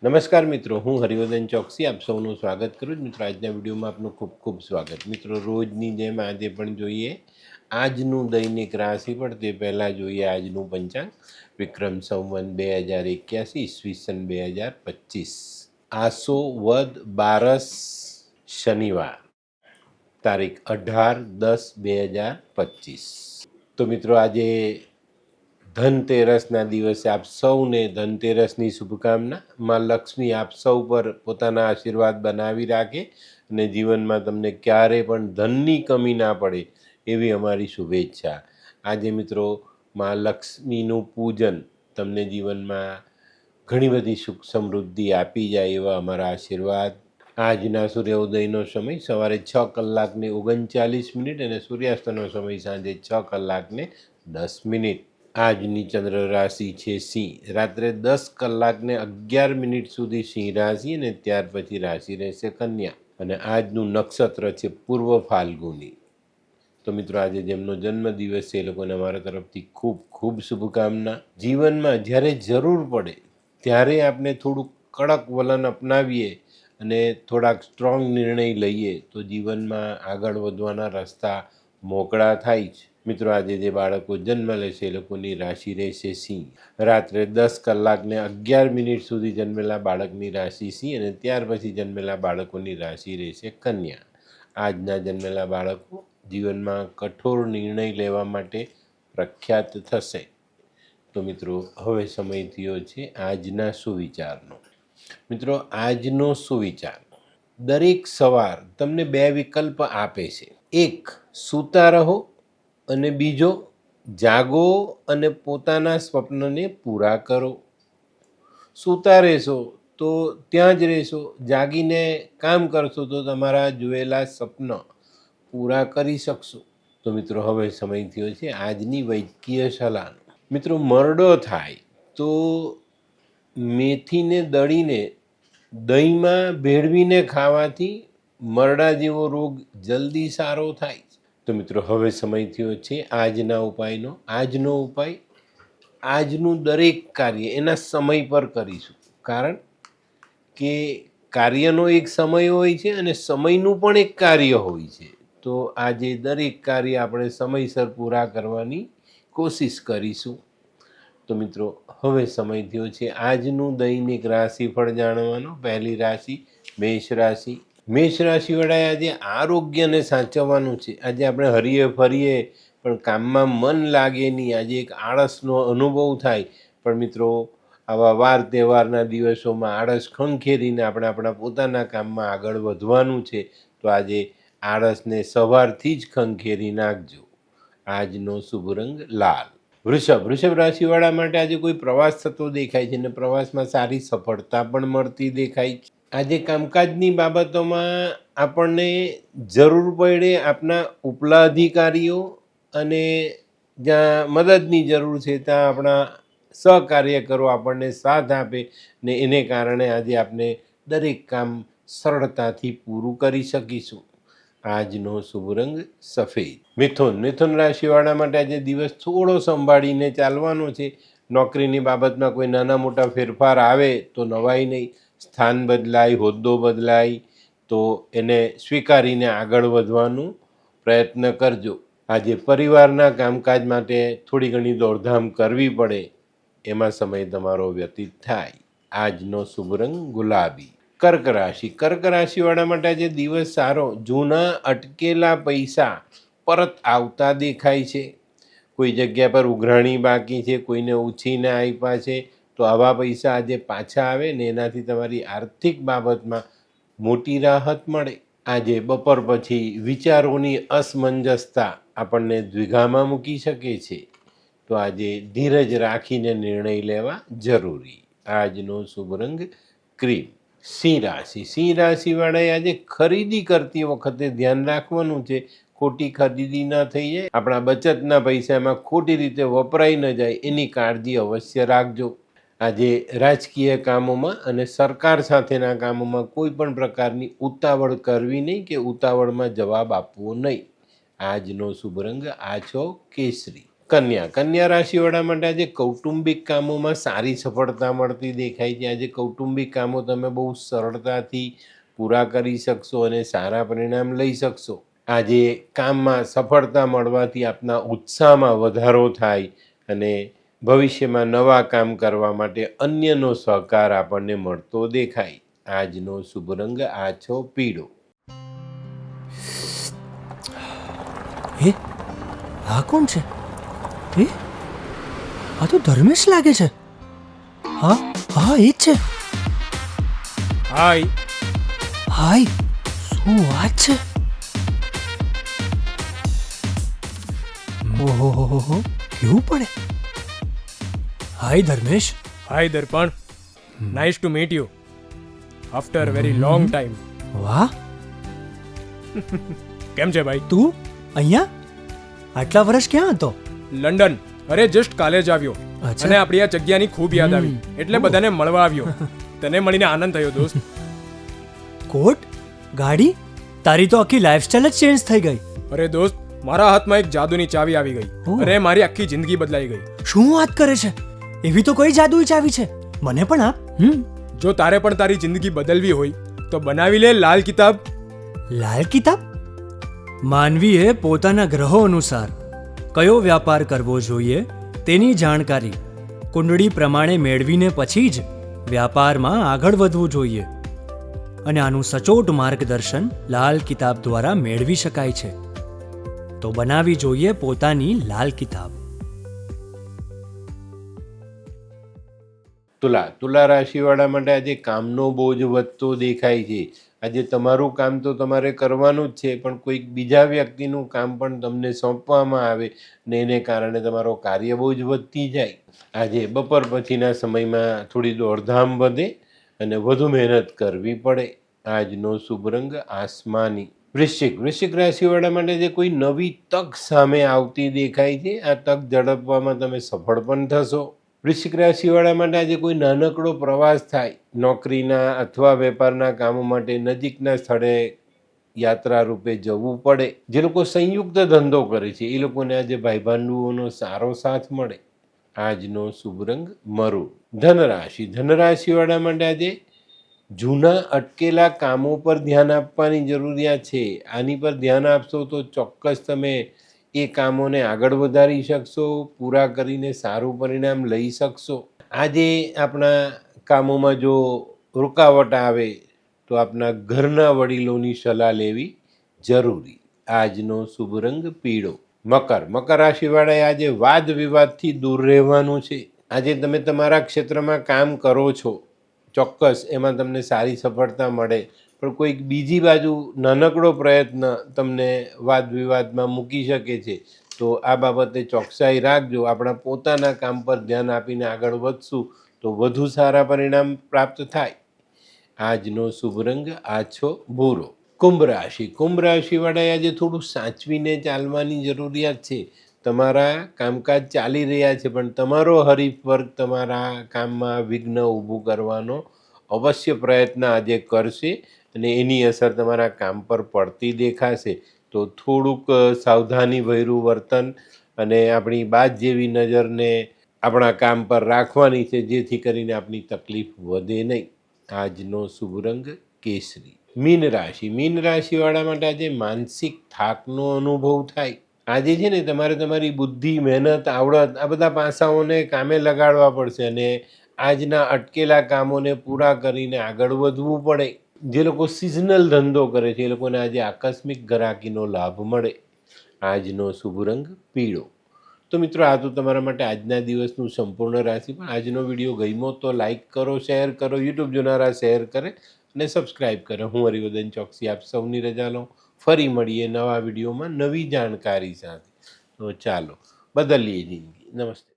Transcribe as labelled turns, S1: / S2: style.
S1: નમસ્કાર મિત્રો, હું હરિવર્ધન ચોકસી આપ સૌનું સ્વાગત કરું છું. મિત્રો, આજના વિડીયોમાં આપનું ખૂબ ખૂબ સ્વાગત. મિત્રો, રોજની જેમ આજે પણ જોઈએ આજનું દૈનિક રાશિફળ. તે પહેલાં જોઈએ આજનું પંચાંગ. વિક્રમ સંવત 2081 ઈસવીસન 2025, આસો વદ બારસ, શનિવાર, તારીખ 18/10/2025. તો મિત્રો, આજે ધનતેરસના દિવસે આપ સૌને ધનતેરસની શુભકામના. માં લક્ષ્મી આપ સૌ પર પોતાના આશીર્વાદ બનાવી રાખે અને જીવનમાં તમને ક્યારેય પણ ધનની કમી ના પડે એવી અમારી શુભેચ્છા. આજે મિત્રો, માં લક્ષ્મીનું પૂજન તમને જીવનમાં ઘણી બધી સુખ સમૃદ્ધિ આપી જાય એવા અમારા આશીર્વાદ. આજના સૂર્યોદયનો સમય સવારે 6:39 અને સૂર્યાસ્તનો સમય સાંજે 6:10. આજની ચંદ્ર રાશિ છે સિંહ. રાત્રે 10:11 સુધી સિંહ રાશિ અને ત્યાર પછી રાશિ રહેશે કન્યા. અને આજનું નક્ષત્ર છે પૂર્વ ફાલ્ગુની. તો મિત્રો, આજે જેમનો જન્મદિવસ છે એ લોકોને અમારા તરફથી ખૂબ ખૂબ શુભકામના. જીવનમાં જ્યારે જરૂર પડે ત્યારે આપણે થોડુંક કડક વલણ અપનાવીએ અને થોડાક સ્ટ્રોંગ નિર્ણય લઈએ તો જીવનમાં આગળ વધવાના રસ્તા મોકળા થાય છે. મિત્રો, આજે જે બાળકો જન્મ લેશે એ લોકોની રાશિ રહેશે સિંહ. રાત્રે 10:11 સુધી જન્મેલા બાળકની રાશિ સિંહ અને ત્યાર પછી જન્મેલા બાળકોની રાશિ રહેશે કન્યા. આજના જન્મેલા બાળકો જીવનમાં કઠોર નિર્ણય લેવા માટે પ્રખ્યાત થશે. તો મિત્રો, હવે સમય થયો છે આજના સુવિચારનો. મિત્રો, આજનો સુવિચાર દરેક સવાર તમને 2 વિકલ્પ આપે છે. એક, સૂતા રહો, અને બીજો, જાગો અને પોતાના સ્વપ્નને પૂરા કરો. સૂતા રહેશો તો ત્યાં જ રહેશો, જાગીને કામ કરશો તો તમારા જોયેલા સપન પૂરા કરી શકશો. તો મિત્રો, હવે સમય થયો છે આજની વૈદ્યકીય સલાહનો. મિત્રો, મરડો થાય તો મેથીને દળીને દહીંમાં ભેળવીને ખાવાથી મરડા જેવો રોગ જલ્દી સારો થાય. તો મિત્રો, હવે સમય થયો છે આજના ઉપાયનો. આજનો ઉપાય આજનું દરેક કાર્ય એના સમય પર કરીશું, કારણ કે કાર્યનો એક સમય હોય છે અને સમયનું પણ એક કાર્ય હોય છે. તો આજે દરેક કાર્ય આપણે સમયસર પૂરા કરવાની કોશિશ કરીશું. તો મિત્રો, હવે સમય થયો છે આજનું દૈનિક રાશિફળ જાણવાનો. પહેલી રાશિ મેષ રાશિ. મેષ રાશિવાળાએ આજે આરોગ્યને સાચવવાનું છે. આજે આપણે હરીએ ફરીએ પણ કામમાં મન લાગે નહીં. આજે એક આળસનો અનુભવ થાય. પણ મિત્રો, આવા વાર તહેવારના દિવસોમાં આળસ ખંખેરીને આપણે આપણા પોતાના કામમાં આગળ વધવાનું છે. તો આજે આળસને સવારથી જ ખંખેરી નાખજો. આજનો શુભ રંગ લાલ. વૃષભ રાશિવાળા માટે આજે કોઈ પ્રવાસ થતો દેખાય છે અને પ્રવાસમાં સારી સફળતા પણ મળતી દેખાય છે. આજે કામકાજની બાબતોમાં આપણને જરૂર પડે આપણા ઉપલા અધિકારીઓ અને જ્યાં મદદની જરૂર છે ત્યાં આપણા સહકાર્યકરો આપણને સાથ આપે ને એને કારણે આજે આપણે દરેક કામ સરળતાથી પૂરું કરી શકીશું. આજનો શુભ રંગ સફેદ. મિથુન રાશિવાળા માટે આજે દિવસ થોડો સંભાળીને ચાલવાનો છે. નોકરીની બાબતમાં કોઈ નાના મોટા ફેરફાર આવે તો નવાઈ નહીં. સ્થાન બદલાય, હોદ્દો બદલાય તો એને સ્વીકારીને આગળ વધવાનું પ્રયત્ન કરજો. આજે પરિવારના કામકાજ માટે થોડી ઘણી દોડધામ કરવી પડે એમાં સમય તમારો વ્યતીત થાય. આજનો શુભ રંગ ગુલાબી. કર્ક રાશિવાળા માટે આજે દિવસ સારો. જૂના અટકેલા પૈસા પરત આવતા દેખાય છે. કોઈ જગ્યા પર ઉઘરાણી બાકી છે, કોઈને ઉછીને આપ્યા છે, તો આવા પૈસા આજે પાછા આવે ને એનાથી તમારી આર્થિક બાબતમાં મોટી રાહત મળે. આજે બપોર પછી વિચારોની અસમંજસતા આપણને દ્વિધામાં મૂકી શકે છે. તો આજે ધીરજ રાખીને નિર્ણય લેવા જરૂરી. આજનો શુભ રંગ ક્રીમ. સિંહ રાશિવાળાએ આજે ખરીદી કરતી વખતે ધ્યાન રાખવાનું છે. ખોટી ખરીદી ન થઈ જાય, આપણા બચતના પૈસામાં ખોટી રીતે વપરાઈ ન જાય એની કાળજી અવશ્ય રાખજો. આજે રાજકીય કામોમાં અને સરકાર સાથેના કામોમાં કોઈ પણ પ્રકારની ઉતાવળ કરવી નહીં કે ઉતાવળમાં જવાબ આપવો નહીં. આજનો શુભ રંગ આછો કેસરી. કન્યા રાશિવાળા માટે આજે કૌટુંબિક કામોમાં સારી સફળતા મળતી દેખાય છે. આજે કૌટુંબિક કામો તમે બહુ સરળતાથી પૂરા કરી શકશો અને સારા પરિણામ લઈ શકશો. આજે કામમાં સફળતા મળવાથી આપના ઉત્સાહમાં વધારો થાય અને ભવિષ્યમાં નવા કામ કરવા માટે અન્યનો સહકાર આપણને મળતો દેખાય. આજનો શુભ રંગ આછો પીળો.
S2: હે, આ કોણ છે? હે, આ તો ધર્મેશ લાગે છે. હા હા, એ જ છે.
S3: હાય.
S2: હાય, શું વાત છે? ઓહો, કેવું પડે? Hi Dharmesh.
S3: Hi Darpan. Nice to meet you after very long time.
S2: વાહ,
S3: કેમ છે ભાઈ?
S2: તું અહીંયા આટલા વર્ષ ક્યાં હતો?
S3: લંડન. અરે જસ્ટ કાલે જ આવ્યો
S2: અચ્છા.
S3: અને આપણી આ જગ્યાની ખૂબ યાદ આવી એટલે બધાને મળવા આવ્યો. તને મળીને આનંદ થયો દોસ્ત.
S2: કોટ, ગાડી, તારી તો આખી લાઈફસ્ટાઈલ જ ચેન્જ થઈ ગઈ.
S3: અરે દોસ્ત, મારા હાથમાં એક જાદુની ચાવી આવી ગઈ
S2: ઓહ.
S3: અને મારી આખી જિંદગી બદલાઈ ગઈ.
S2: શું વાત કરે છે? એવી તો કોઈ જાદુઈ ચાવી છે, મને પણ આપ.
S3: જો તારે પણ તારી જિંદગી બદલવી હોય તો બનાવી લે લાલ કિતાબ.
S2: લાલ કિતાબ? માનવીએ પોતાના ગ્રહો અનુસાર કયો વ્યાપાર કરવો જોઈએ તેની જાણકારી કુંડળી પ્રમાણે મેળવીને પછી જ વ્યાપારમાં આગળ વધવું જોઈએ અને આનું સચોટ માર્ગદર્શન લાલ કિતાબ દ્વારા મેળવી શકાય છે. તો બનાવી જોઈએ પોતાની લાલ કિતાબ.
S1: તુલા રાશિવાળા માટે આજે કામનો બોજ વધતો દેખાય છે. આજે તમારું કામ તો તમારે કરવાનું જ છે, પણ કોઈક બીજા વ્યક્તિનું કામ પણ તમને સોંપવામાં આવે ને એને કારણે તમારો કાર્યબોજ વધતી જાય. આજે બપોર પછીના સમયમાં થોડી દોડધામ વધે અને વધુ મહેનત કરવી પડે. આજનો શુભ રંગ આસમાની. વૃશ્ચિક રાશિવાળા માટે જે કોઈ નવી તક સામે આવતી દેખાય છે. આ તક ઝડપવામાં તમે સફળ પણ થશો. વૃશ્ચિક રાશિવાળા માટે આજે કોઈ નાનકડો પ્રવાસ થાય. નોકરીના અથવા વેપારના કામો માટે નજીકના સ્થળે યાત્રા રૂપે જવું પડે. જે લોકો સંયુક્ત ધંધો કરે છે એ લોકોને આજે ભાઈબંધુઓનો સારો સાથ મળે. આજનો શુભ રંગ મરૂન. ધનરાશિવાળા માટે આજે જૂના અટકેલા કામો પર ધ્યાન આપવાની જરૂરિયાત છે. આની પર ધ્યાન આપશો તો ચોક્કસ તમે એ કામોને આગળ વધારી શકશો, પૂરા કરીને સારું પરિણામ લઈ શકશો. આજે આપણા કામોમાં જો રૂકાવટ આવે તો આપણા ઘરના વડીલોની સલાહ લેવી જરૂરી. આજનો શુભ રંગ પીળો. મકર રાશિવાળાએ આજે વાદ વિવાદથી દૂર રહેવાનું છે. આજે તમે તમારા ક્ષેત્રમાં કામ કરો છો, ચોક્કસ એમાં તમને સારી સફળતા મળે, પણ કોઈક બીજી બાજુ નાનકડો પ્રયત્ન તમને વાદ વિવાદમાં મૂકી શકે છે. તો આ બાબતે ચોકસાઈ રાખજો. આપણા પોતાના કામ પર ધ્યાન આપીને આગળ વધશું તો વધુ સારા પરિણામ પ્રાપ્ત થાય. આજનો શુભ રંગ આછો ભૂરો. કુંભ રાશિવાળાએ આજે થોડું સાચવીને ચાલવાની જરૂરિયાત છે. તમારા કામકાજ ચાલી રહ્યા છે, પણ તમારો હરીફ વર્ગ તમારા કામમાં વિઘ્ન ઊભું કરવાનો અવશ્ય પ્રયત્ન આજે કરશે અને એની અસર તમારા કામ પર પડતી દેખાશે. તો થોડુંક સાવધાનીભર્યું વર્તન અને આપણી બાજ જેવી નજરને આપણા કામ પર રાખવાની છે, જેથી કરીને આપણી તકલીફ વધે નહીં. આજનો શુભ રંગ કેસરી. મીન રાશિવાળા માટે આજે માનસિક થાકનો અનુભવ થાય. આજે છે ને તમારે તમારી બુદ્ધિ, મહેનત, આવડત આ બધા પાસાઓને કામે લગાડવા પડશે અને આજના અટકેલા કામોને પૂરા કરીને આગળ વધવું પડે. જે લોકો સિઝનલ ધંધો કરે છે એ લોકોને આજે આકસ્મિક ગ્રાહકીનો લાભ મળે. આજનો શુભ રંગ પીળો. તો મિત્રો, આ તો તમારા માટે આજના દિવસનું સંપૂર્ણ રાશિ. પણ આજનો વિડીયો ગમ્યો તો લાઈક કરો, શેર કરો, યુટ્યુબ જોનારા શેર કરે અને સબસ્ક્રાઈબ કરે. હું હરિવર્ધન ચોકસી આપ સૌની રજા લઉં. ફરી મળીએ નવા વિડીયોમાં નવી જાણકારી સાથે. તો ચાલો બદલીએ જિંદગી. નમસ્તે.